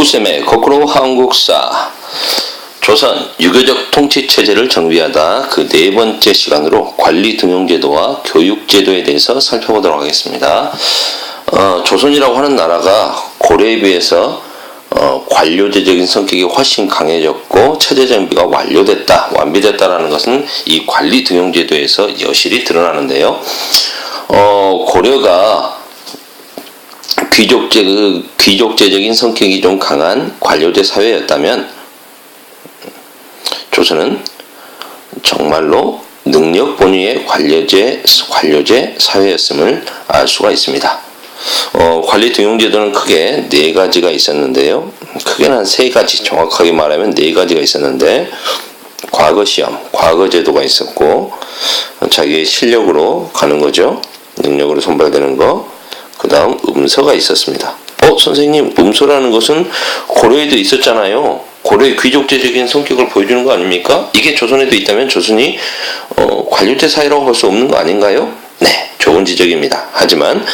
꿀쌤의 거꾸로 한국사. 조선 유교적 통치체제를 정비하다 그 네 번째 시간으로 관리등용제도와 교육제도에 대해서 살펴보도록 하겠습니다. 조선이라고 하는 나라가 고려에 비해서 관료제적인 성격이 훨씬 강해졌고 체제 정비가 완비됐다라는 것은 이 관리등용제도에서 여실히 드러나는데요. 고려가 귀족제적인 성격이 좀 강한 관료제 사회였다면 조선은 정말로 능력 본위의 관료제 사회였음을 알 수가 있습니다. 관리 등용제도는 크게 네 가지가 있었는데요. 크게는 한 세 가지, 정확하게 말하면 네 가지가 있었는데, 과거 시험, 과거 제도가 있었고, 자기의 실력으로 가는 거죠. 능력으로 선발되는 거. 그 다음 음서가 있었습니다. 선생님, 음서라는 것은 고려에도 있었잖아요. 고려의 귀족제적인 성격을 보여주는 거 아닙니까? 이게 조선에도 있다면 조선이 관료제 사회라고 할 수 없는 거 아닌가요? 네, 좋은 지적입니다. 하지만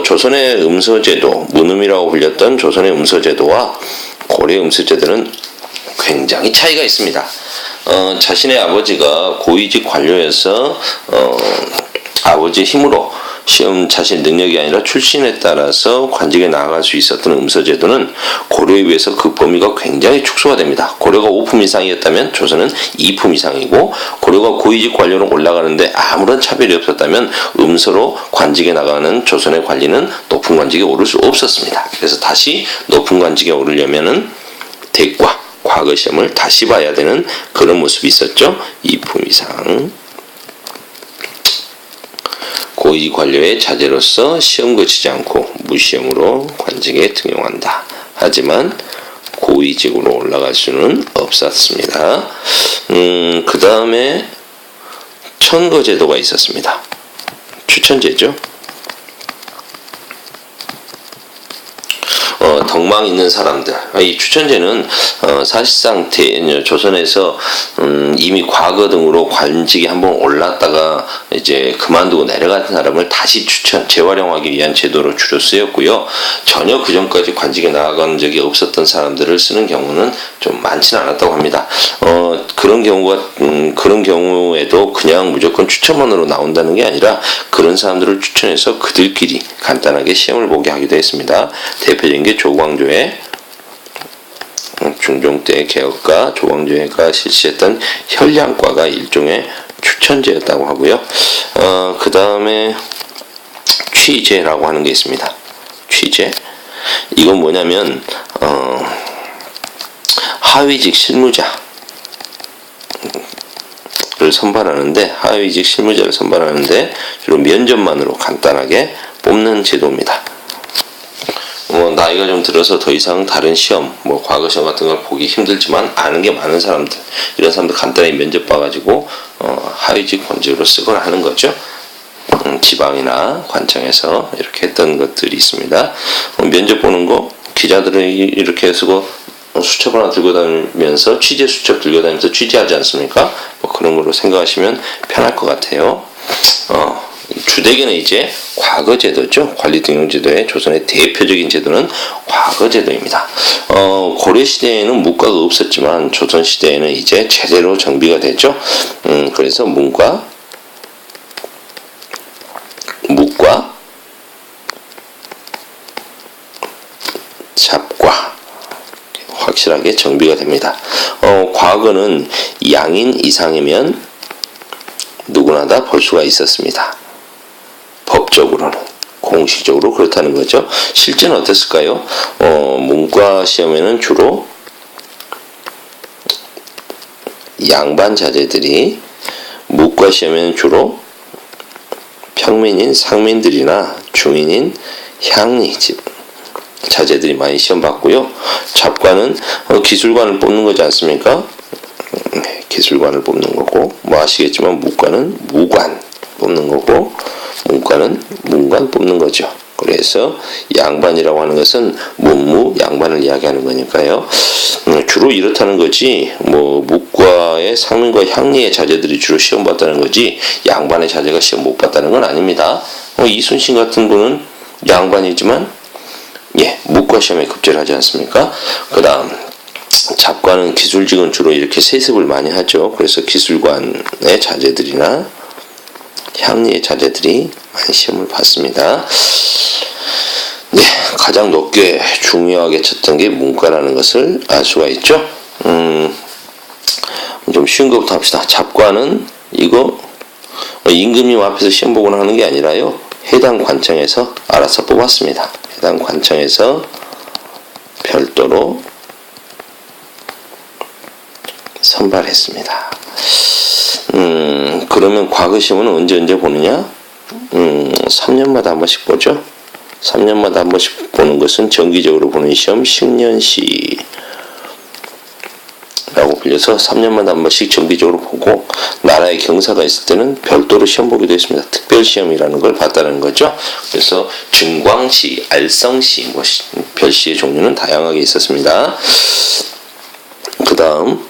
조선의 음서제도, 문음이라고 불렸던 조선의 음서제도와 고려의 음서제도는 굉장히 차이가 있습니다. 자신의 아버지가 고위직 관료여서 아버지의 힘으로 시험 자신 능력이 아니라 출신에 따라서 관직에 나아갈 수 있었던 음서제도는 고려에 비해서 그 범위가 굉장히 축소가 됩니다. 고려가 5품 이상이었다면 조선은 2품 이상이고, 고려가 고위직 관료로 올라가는데 아무런 차별이 없었다면 음서로 관직에 나가는 조선의 관리는 높은 관직에 오를 수 없었습니다. 그래서 다시 높은 관직에 오르려면은 대과, 과거 시험을 다시 봐야 되는 그런 모습이 있었죠. 2품 이상. 고위 관료의 자제로서 시험 거치지 않고 무시험으로 관직에 등용한다. 하지만 고위직으로 올라갈 수는 없었습니다. 그 다음에 천거제도가 있었습니다. 추천제죠. 덕망 있는 사람들. 이 추천제는 사실상 조선에서 이미 과거 등으로 관직에 한번 올랐다가 이제 그만두고 내려간 사람을 다시 재활용하기 위한 제도로 주로 쓰였고요. 전혀 그 전까지 관직에 나아간 적이 없었던 사람들을 쓰는 경우는 좀 많지는 않았다고 합니다. 그런 경우에도 그냥 무조건 추천만으로 나온다는 게 아니라 그런 사람들을 추천해서 그들끼리 간단하게 시험을 보게 하기도 했습니다. 대표적인 게 조광조의 중종 때 개혁가 조광조가 실시했던 혈량과가 일종의 추천제였다고 하고요. 그 다음에 취제라고 하는 게 있습니다. 취제. 이건 뭐냐면 하위직 실무자를 선발하는데, 하위직 실무자를 선발하는데 주로 면접만으로 간단하게 뽑는 제도입니다. 나이가 좀 들어서 더 이상 다른 시험, 과거 시험 같은 걸 보기 힘들지만 아는 게 많은 사람들, 이런 사람들 간단히 면접 봐가지고 하위직 권직으로 쓰거나 하는 거죠. 지방이나 관청에서 이렇게 했던 것들이 있습니다. 면접 보는 거 기자들은 이렇게 쓰고 수첩 하나 들고 다니면서 취재 수첩 들고 다니면서 취재하지 않습니까? 그런 걸로 생각하시면 편할 것 같아요. 주되기는 이제 과거제도죠. 관리등용제도의 조선의 대표적인 제도는 과거제도입니다. 고려시대에는 문과가 없었지만 조선시대에는 이제 제대로 정비가 되죠. 그래서 문과, 잡과 확실하게 정비가 됩니다. 과거는 양인 이상이면 누구나 다 볼 수가 있었습니다. 법적으로는, 공식적으로 그렇다는 거죠. 실제는 어땠을까요? 문과 시험에는 주로 양반 자제들이, 문과 시험에는 주로 평민인 상민들이나 중인인 향리 자제들이 많이 시험 봤고요. 잡과는 기술관을 뽑는 거지 않습니까? 기술관을 뽑는 거고, 아시겠지만 문과는 무관 뽑는 거고, 문과는 문관 뽑는 거죠. 그래서 양반이라고 하는 것은 문무 양반을 이야기하는 거니까요. 주로 이렇다는 거지, 문과의 상민과 향리의 자제들이 주로 시험 봤다는 거지 양반의 자제가 시험 못 봤다는 건 아닙니다. 이순신 같은 분은 양반이지만 무과 시험에 급제를 하지 않습니까? 그 다음 잡과는 기술직은 주로 이렇게 세습을 많이 하죠. 그래서 기술관의 자제들이나 향리의 자제들이 많이 시험을 봤습니다. 가장 높게 중요하게 쳤던 게 문과라는 것을 알 수가 있죠. 좀 쉬운 것부터 합시다. 잡과는 이거 임금님 앞에서 시험 보거나 하는 게 아니라요, 해당 관청에서 알아서 뽑았습니다. 해당 관청에서 별도로 선발했습니다. 그러면 과거 시험은 언제 보느냐? 3년마다 한 번씩 보죠. 3년마다 한 번씩 보는 것은 정기적으로 보는 시험 10년시라고 불려서 3년마다 한 번씩 정기적으로 보고, 나라의 경사가 있을 때는 별도로 시험 보기도 했습니다. 특별시험이라는 걸 봤다는 거죠. 그래서 증광시, 알성시, 별시의 종류는 다양하게 있었습니다. 그 다음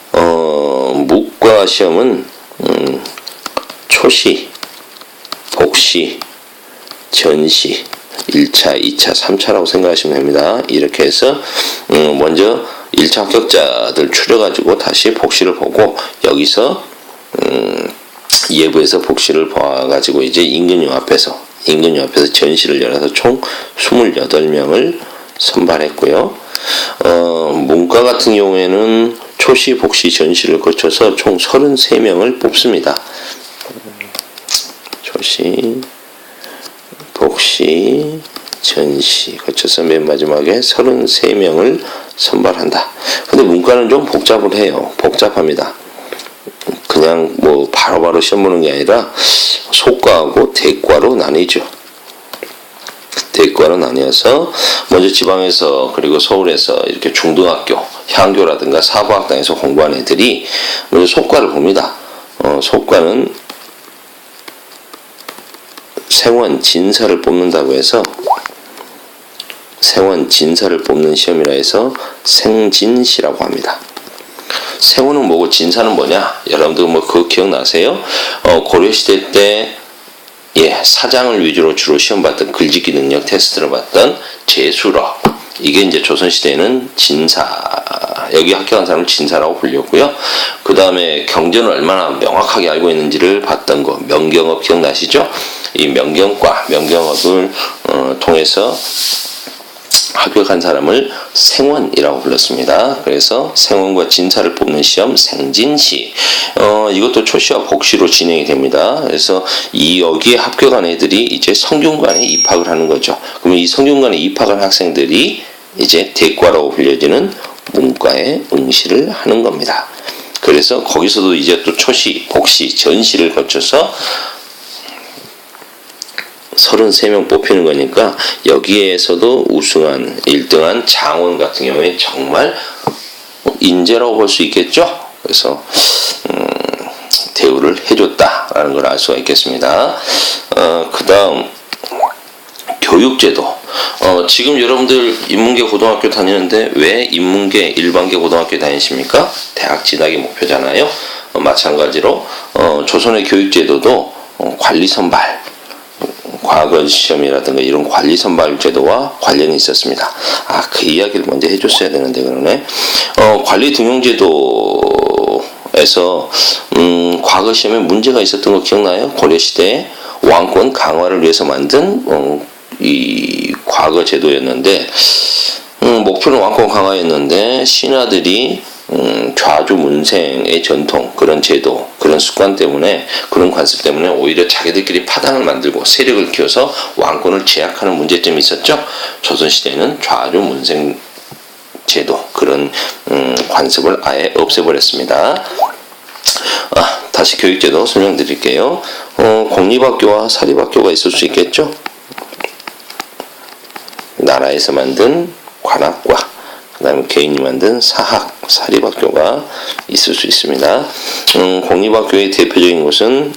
무과 시험은 초시, 복시, 전시, 1차, 2차, 3차라고 생각하시면 됩니다. 이렇게 해서 먼저 1차 합격자들 추려가지고 다시 복시를 보고, 여기서 예부에서 복시를 봐가지고 이제 임금님 앞에서 전시를 열어서 총 28명을 선발했고요. 문과 같은 경우에는 초시, 복시, 전시를 거쳐서 총 33명을 뽑습니다. 초시, 복시, 전시 거쳐서 맨 마지막에 33명을 선발한다. 근데 문과는 좀 복잡을 해요. 복잡합니다. 그냥 뭐 바로바로 시험 보는 게 아니라 소과하고 대과로 나뉘죠. 대과로 나뉘어서 먼저 지방에서 그리고 서울에서 이렇게 중등학교, 향교라든가 사고학당에서 공부한 애들이 먼저 소과를 봅니다. 소과는 생원 진사를 뽑는다고 해서, 생원 진사를 뽑는 시험이라 해서 생진시라고 합니다. 생원은 뭐고 진사는 뭐냐? 여러분들 뭐 그거 기억나세요? 고려시대 때 사장을 위주로 주로 시험 봤던, 글짓기 능력 테스트를 봤던 제수러, 이게 이제 조선시대에는 진사, 여기 합격한 사람을 진사라고 불렸고요. 그 다음에 경전을 얼마나 명확하게 알고 있는지를 봤던 거, 명경업 기억나시죠? 이 명경업을 통해서 합격한 사람을 생원이라고 불렀습니다. 그래서 생원과 진사를 뽑는 시험 생진시, 이것도 초시와 복시로 진행이 됩니다. 그래서 여기에 합격한 애들이 이제 성균관에 입학을 하는 거죠. 그러면 이 성균관에 입학한 학생들이 이제 대과라고 불려지는 문과에 응시를 하는 겁니다. 그래서 거기서도 이제 또 초시, 복시, 전시를 거쳐서 33명 뽑히는 거니까, 여기에서도 우승한 1등한 장원 같은 경우에 정말 인재라고 볼 수 있겠죠. 그래서 대우를 해줬다라는 걸 알 수가 있겠습니다. 그 다음 교육제도. 지금 여러분들 인문계 고등학교 다니는데 왜 인문계 일반계 고등학교 다니십니까? 대학 진학이 목표잖아요. 마찬가지로 조선의 교육제도도 관리 선발, 과거 시험이라든가 이런 관리 선발 제도와 관련이 있었습니다. 그 이야기를 먼저 해줬어야 되는데 그러네. 관리 등용 제도에서 과거 시험에 문제가 있었던 거 기억나요? 고려 시대에 왕권 강화를 위해서 만든 이 과거 제도였는데, 목표는 왕권 강화였는데 신하들이 좌주문생의 전통, 그런 제도, 그런 습관 때문에, 그런 관습 때문에 오히려 자기들끼리 파당을 만들고 세력을 키워서 왕권을 제약하는 문제점이 있었죠. 조선시대에는 좌주문생 제도, 그런 관습을 아예 없애버렸습니다. 다시 교육제도 설명드릴게요. 공립학교와 사립학교가 있을 수 있겠죠. 나라에서 만든 관학과 그 다음에 개인이 만든 사학, 사립학교가 있을 수 있습니다. 공립학교의 대표적인 곳은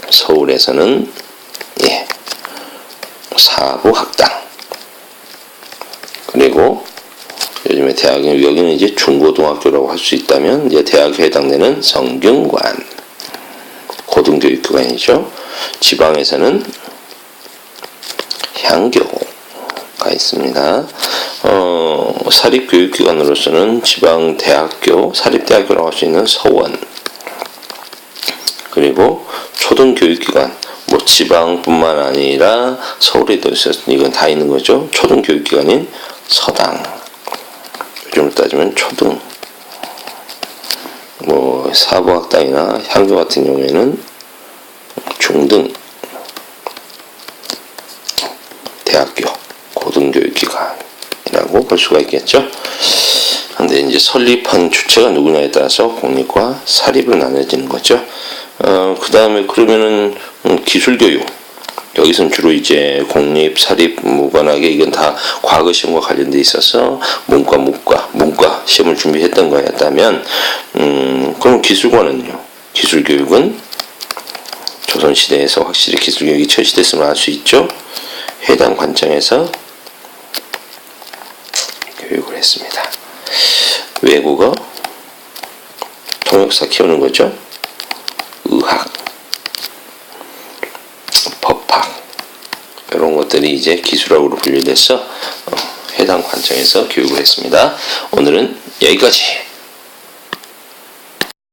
서울에서는 사부학당, 그리고 요즘에 대학은, 여기는 이제 중고등학교라고 할 수 있다면 이제 대학에 해당되는 성균관, 고등교육기관이죠. 지방에서는 향교, 가 있습니다. 사립교육기관으로서는 지방대학교, 사립대학교라고 할 수 있는 서원, 그리고 초등교육기관, 뭐 지방뿐만 아니라 서울에도 있어서 이건 다 있는 거죠. 초등교육기관인 서당, 요즘으로 따지면 초등, 뭐 사부학당이나 향교 같은 경우에는 중등, 대학교, 고등교육기관이라고 볼 수가 있겠죠. 근데 이제 설립한 주체가 누구냐에 따라서 공립과 사립으로 나눠지는 거죠. 그 다음에 그러면은 기술교육, 여기서는 주로 이제 공립, 사립 무관하게 이건 다 과거 시험과 관련돼 있어서 문과 시험을 준비했던 거였다면, 그럼 기술관은요? 기술교육은 조선시대에서 확실히 기술교육이 철시됐음을 알 수 있죠. 해당 관점에서 교육을 했습니다. 외국어, 통역사 키우는 거죠. 의학, 법학, 이런 것들이 이제 기술학으로 분류돼서 해당 관점에서 교육을 했습니다. 오늘은 여기까지.